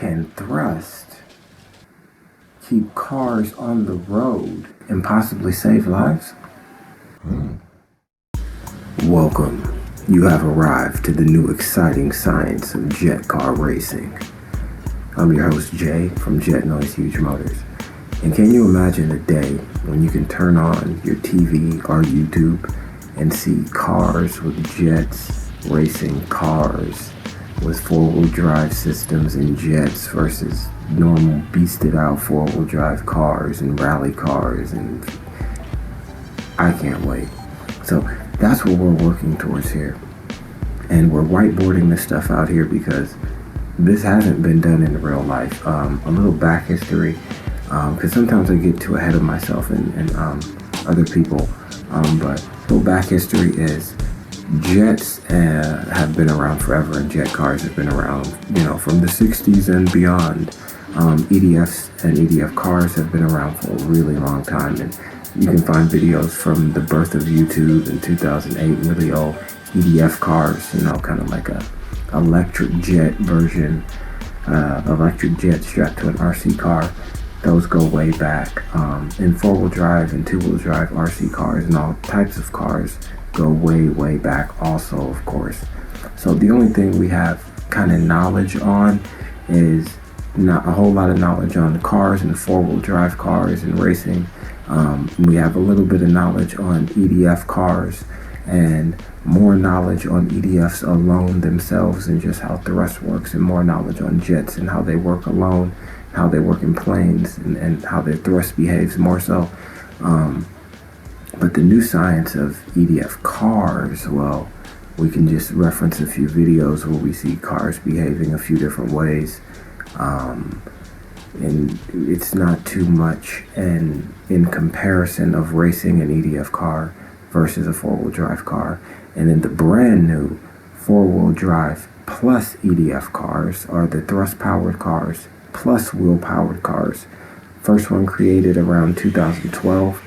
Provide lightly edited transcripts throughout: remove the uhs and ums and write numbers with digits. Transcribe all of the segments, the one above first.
can thrust keep cars on the road and possibly save lives? Welcome. You have arrived to the new exciting science of jet car racing. I'm your host, Jay, from JNHMMHNJ. And can you imagine a day when you can turn on your TV or YouTube and see cars with jets racing cars with four-wheel drive systems and jets versus normal beasted out four-wheel drive cars and rally cars, and I can't wait. So that's what we're working towards here. And we're whiteboarding this stuff out here because this hasn't been done in real life. A little back history, because sometimes I get too ahead of myself and other people. But a little back history is jets have been around forever, and jet cars have been around, from the 60s and beyond. EDFs and EDF cars have been around for a really long time, and you can find videos from the birth of YouTube in 2008, really old EDF cars, kind of like a electric jet version, electric jet strapped to an RC car. Those go way back. And four-wheel drive and two-wheel drive RC cars and all types of cars go way, way back also, of course. So the only thing we have kind of knowledge on is not a whole lot of knowledge on the cars and the four-wheel drive cars and racing. We have a little bit of knowledge on EDF cars and more knowledge on EDFs alone themselves and just how thrust works, and more knowledge on jets and how they work alone, how they work in planes, and how their thrust behaves more so. But the new science of EDF cars, well, we can just reference a few videos where we see cars behaving a few different ways. And it's not too much in comparison of racing an EDF car versus a four-wheel drive car. And then the brand new four-wheel drive plus EDF cars are the thrust-powered cars plus wheel-powered cars. First one created around 2012,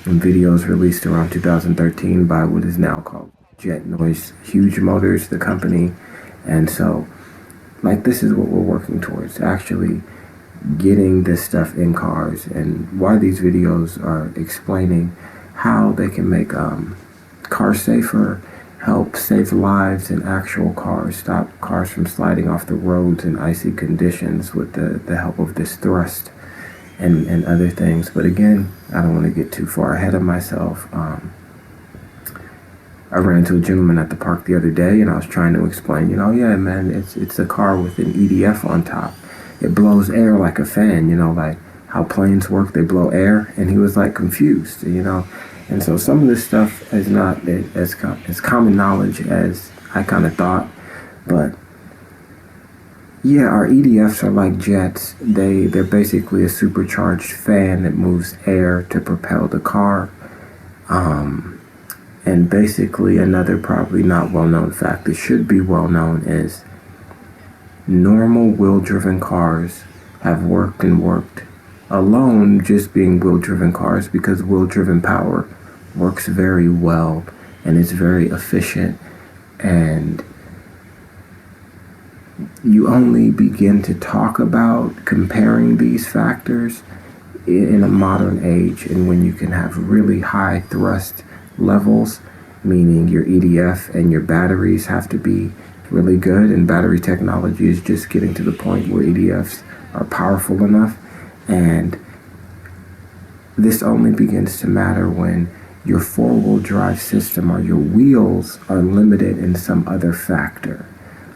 and videos released around 2013 by what is now called JNHMMHNJ, the company. And so, this is what we're working towards, actually getting this stuff in cars, and why these videos are explaining how they can make cars safer, help save lives in actual cars, stop cars from sliding off the roads in icy conditions with the help of this thrust and other things. But again, I don't want to get too far ahead of myself. I ran into a gentleman at the park the other day, and I was trying to explain, yeah, man, it's a car with an EDF on top. It blows air like a fan, like how planes work, they blow air. And he was confused, And so some of this stuff is not as common knowledge as I kind of thought. But yeah, our EDFs are like jets. They're basically a supercharged fan that moves air to propel the car. And basically another probably not well-known fact that should be well-known is normal wheel-driven cars have worked alone, just being wheel-driven cars, because wheel-driven power works very well and is very efficient. And you only begin to talk about comparing these factors in a modern age, and when you can have really high thrust levels, meaning your EDF and your batteries have to be really good, and battery technology is just getting to the point where EDFs are powerful enough. And this only begins to matter when your four-wheel drive system or your wheels are limited in some other factor.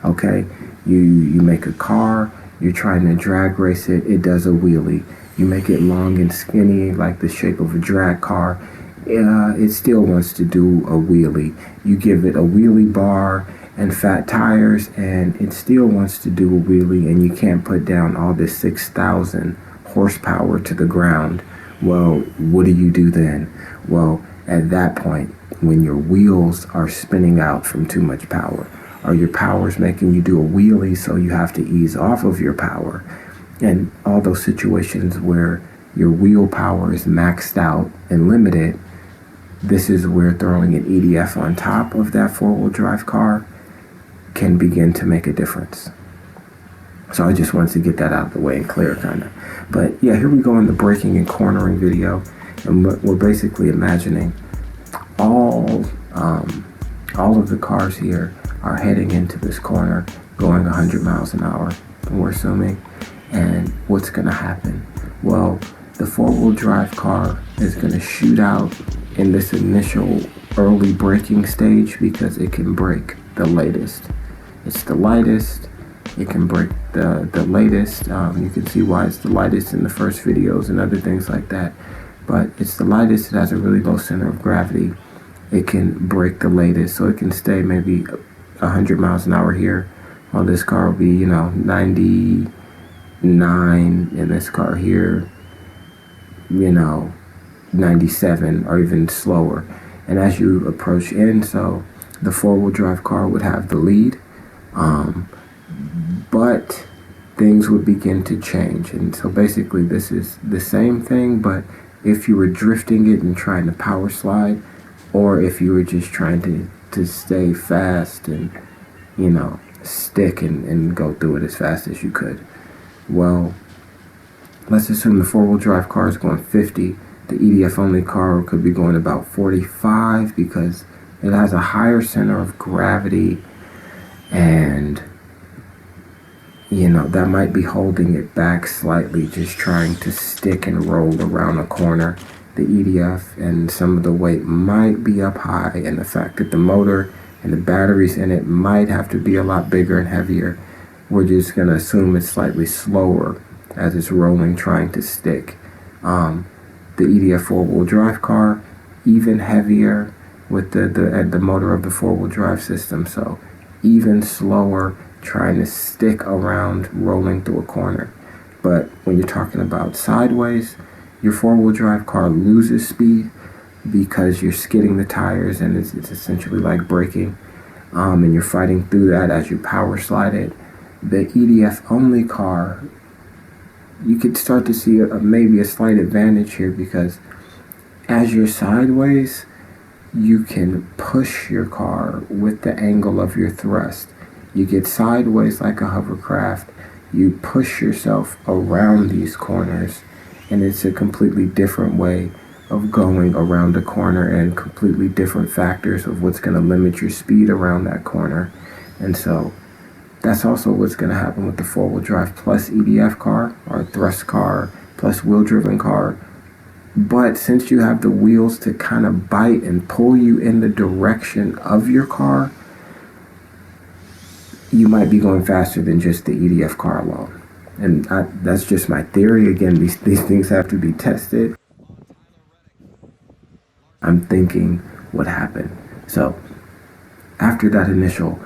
Okay, you make a car, you're trying to drag race it, it does a wheelie. You make it long and skinny like the shape of a drag car, it still wants to do a wheelie. You give it a wheelie bar and fat tires, and it still wants to do a wheelie, and you can't put down all this 6,000 horsepower to the ground. Well, what do you do then? Well, at that point, when your wheels are spinning out from too much power, or your power's making you do a wheelie, so you have to ease off of your power, and all those situations where your wheel power is maxed out and limited, this is where throwing an EDF on top of that four-wheel drive car can begin to make a difference. So I just wanted to get that out of the way and clear, kind of. But yeah, here we go in the braking and cornering video, and we're basically imagining all of the cars here are heading into this corner going 100 miles an hour, we're assuming. And what's going to happen? Well, the four-wheel drive car is going to shoot out in this initial early braking stage because it can brake the latest. It's the lightest. It can brake the latest. You can see why it's the lightest in the first videos and other things like that. But it's the lightest. It has a really low center of gravity. It can brake the latest, so it can stay maybe 100 miles an hour here, while this car will be, 99 in this car here, 97 or even slower. And as you approach in, so the four-wheel drive car would have the lead, but things would begin to change. And so basically this is the same thing, but if you were drifting it and trying to power slide, or if you were just trying to stay fast and, stick and go through it as fast as you could. Well, let's assume the four-wheel drive car is going 50. The EDF only car could be going about 45 because it has a higher center of gravity, and that might be holding it back slightly, just trying to stick and roll around a corner. The EDF and some of the weight might be up high, and the fact that the motor and the batteries in it might have to be a lot bigger and heavier. We're just going to assume it's slightly slower as it's rolling, trying to stick. The EDF four-wheel drive car, even heavier with the motor of the four-wheel drive system, so even slower, trying to stick around, rolling through a corner. But when you're talking about sideways, your four-wheel drive car loses speed because you're skidding the tires, and it's essentially like braking, and you're fighting through that as you power slide it. The EDF only car, you could start to see maybe a slight advantage here, because as you're sideways, you can push your car with the angle of your thrust. You get sideways like a hovercraft, you push yourself around these corners, and it's a completely different way of going around a corner, and completely different factors of what's going to limit your speed around that corner. And so that's also what's going to happen with the four-wheel drive plus EDF car, or thrust car plus wheel-driven car. But since you have the wheels to kind of bite and pull you in the direction of your car, you might be going faster than just the EDF car alone. And that's just my theory. Again, these things have to be tested. I'm thinking what happened. So after that initial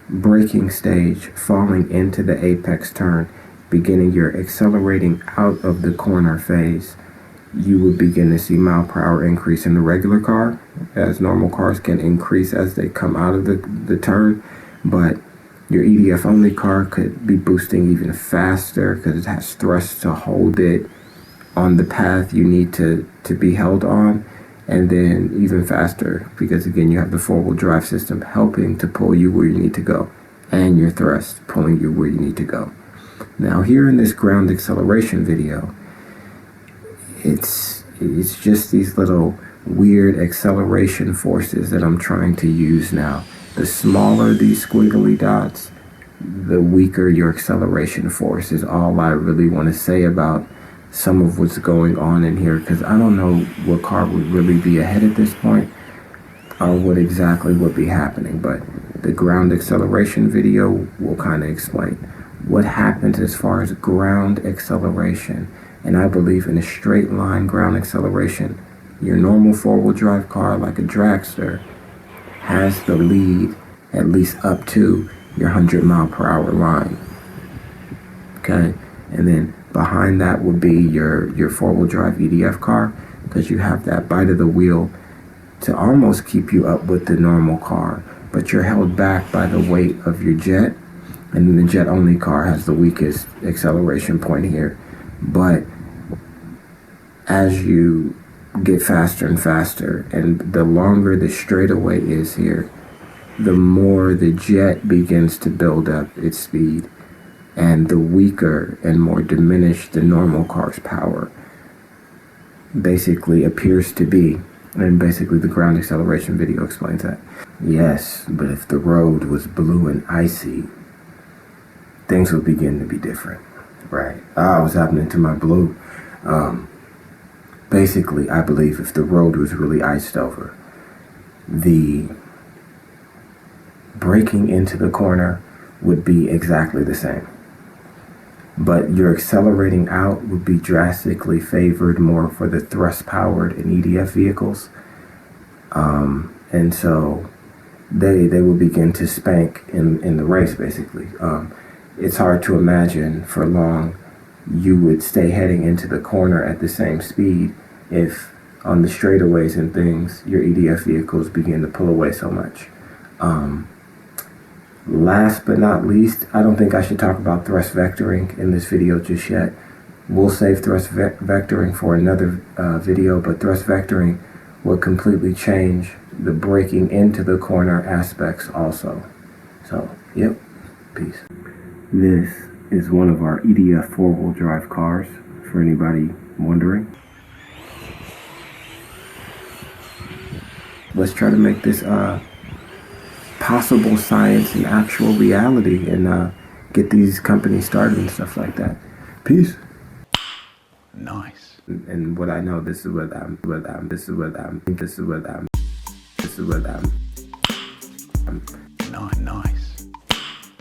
braking stage, falling into the apex turn, beginning your accelerating out of the corner phase, you would begin to see mile per hour increase in the regular car, as normal cars can increase as they come out of the turn. But your EDF only car could be boosting even faster because it has thrust to hold it on the path you need to be held on, and then even faster because, again, you have the four-wheel drive system helping to pull you where you need to go, and your thrust pulling you where you need to go. Now here in this ground acceleration video, it's just these little weird acceleration forces that I'm trying to use now. The smaller these squiggly dots, the weaker your acceleration force is all I really want to say about some of what's going on in here, because I don't know what car would really be ahead at this point or what exactly would be happening, but the ground acceleration video will kind of explain what happens as far as ground acceleration. And I believe in a straight line ground acceleration, your normal four-wheel drive car like a dragster has the lead at least up to your 100 mile per hour line. Okay, and then behind that would be your four-wheel drive EDF car, because you have that bite of the wheel to almost keep you up with the normal car, but you're held back by the weight of your jet, and then the jet only car has the weakest acceleration point here. But as you get faster and faster, and the longer the straightaway is here, the more the jet begins to build up its speed. and the weaker and more diminished the normal car's power basically appears to be. And basically the ground acceleration video explains that. Yes, but if the road was blue and icy, things would begin to be different, right? What's happening to my blue? Basically, I believe if the road was really iced over, the braking into the corner would be exactly the same. But your accelerating out would be drastically favored more for the thrust-powered and EDF vehicles. And so they will begin to spank in the race, basically. It's hard to imagine for long you would stay heading into the corner at the same speed if on the straightaways and things, your EDF vehicles begin to pull away so much. Last but not least, I don't think I should talk about thrust vectoring in this video just yet. We'll save thrust vectoring for another video, but thrust vectoring will completely change the braking into the corner aspects also. So, yep, peace. This is one of our EDF four-wheel drive cars, for anybody wondering. Let's try to make this possible science and actual reality and get these companies started and stuff like that. Peace. Nice. And what I know, this is what I'm Nice.